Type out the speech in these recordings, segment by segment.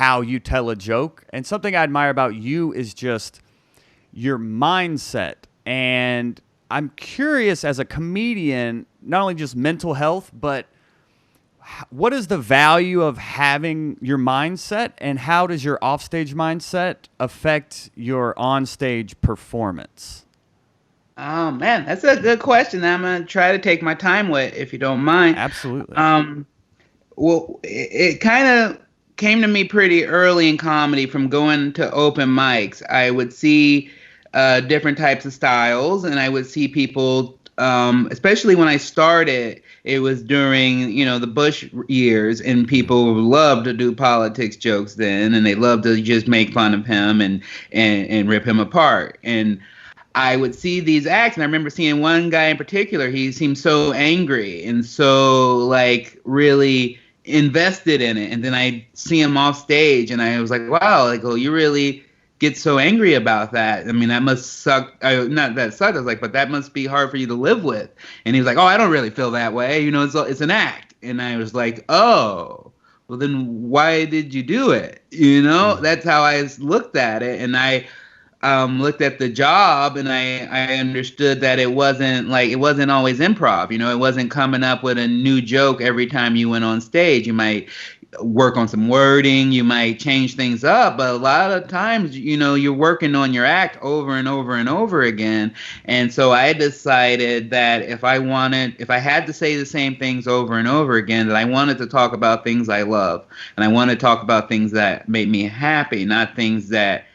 how you tell a joke. And something I admire about you is just your mindset. And I'm curious, as a comedian, not only just mental health, but what is the value of having your mindset, and how does your offstage mindset affect your onstage performance? Oh man, that's a good question. I'm gonna try to take my time with, if you don't mind. Absolutely. Um, well, it kind of came to me pretty early in comedy from going to open mics. I would see different types of styles, and I would see people, especially when I started, it was during, the Bush years, and people loved to do politics jokes then, and they loved to just make fun of him and rip him apart. And I would see these acts, and I remember seeing one guy in particular. He seemed so angry and so like really invested in it. And then I see him off stage, and I was like, "Wow, like, oh, you really get so angry about that? I mean, that must suck." Not that sucked. I was like, "But that must be hard for you to live with." And he was like, "Oh, I don't really feel that way. It's an act." And I was like, "Oh." Well, then why did you do it? That's how I looked at it. And I looked at the job, and I understood that it wasn't always improv. It wasn't coming up with a new joke every time you went on stage. You might work on some wording, you might change things up, but a lot of times, you're working on your act over and over and over again. And so I decided that if I had to say the same things over and over again, that I wanted to talk about things I love, and I wanted to talk about things that made me happy, not things that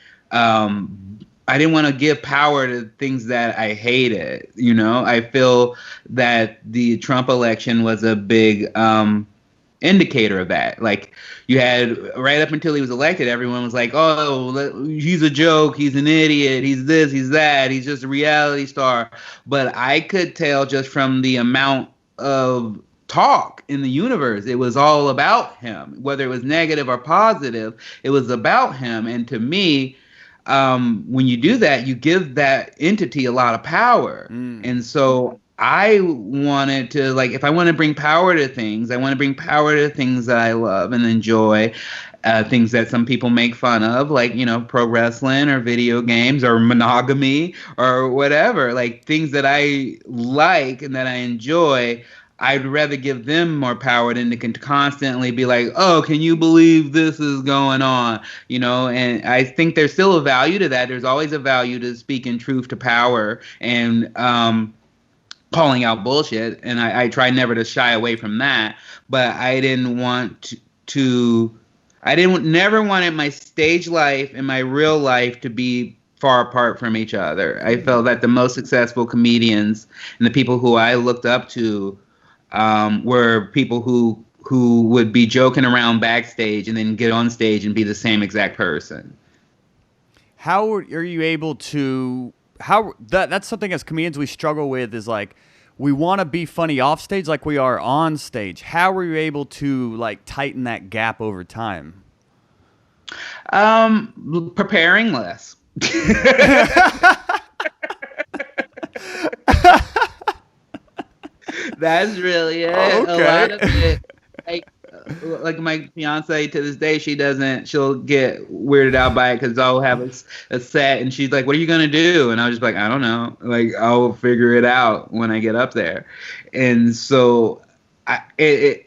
I didn't want to give power to things that I hated. I feel that the Trump election was a big indicator of that. Like, you had, right up until he was elected, everyone was like, "Oh, he's a joke, he's an idiot, he's this, he's that, he's just a reality star." But I could tell just from the amount of talk in the universe, it was all about him. Whether it was negative or positive, it was about him. And to me, when you do that, you give that entity a lot of power. And so I wanted to, like, if I want to bring power to things, I want to bring power to things that I love and enjoy, things that some people make fun of, like, pro wrestling or video games or monogamy or whatever, like things that I like and that I enjoy. I'd rather give them more power than to constantly be like, "Oh, can you believe this is going on?" And I think there's still a value to that. There's always a value to speaking truth to power and calling out bullshit. And I try never to shy away from that. But I didn't want never wanted my stage life and my real life to be far apart from each other. I felt that the most successful comedians and the people who I looked up to were people who would be joking around backstage and then get on stage and be the same exact person. How are you able to, that's something as comedians we struggle with, is like, we want to be funny off stage like we are on stage. How were you able to, like, tighten that gap over time? Preparing less. That's really it. Okay. A lot of it, like my fiance to this day, she'll get weirded out by it because I'll have a set, and she's like, "What are you gonna do?" And I'll just be like, "I don't know. Like, I'll figure it out when I get up there." And so, a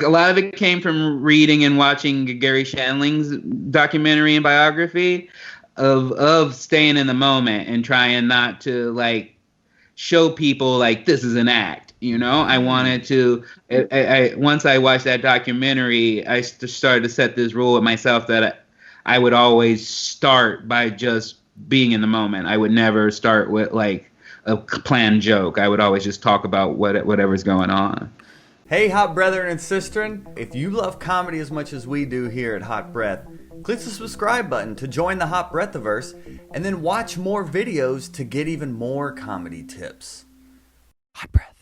lot of it came from reading and watching Gary Shandling's documentary and biography of staying in the moment and trying not to, like, show people like this is an act. I wanted to. Once I watched that documentary, I started to set this rule with myself that I would always start by just being in the moment. I would never start with, like, a planned joke. I would always just talk about whatever's going on. Hey, Hot Brethren and Sistren, if you love comedy as much as we do here at Hot Breath, click the subscribe button to join the Hot Breathiverse, and then watch more videos to get even more comedy tips. Hot Breath.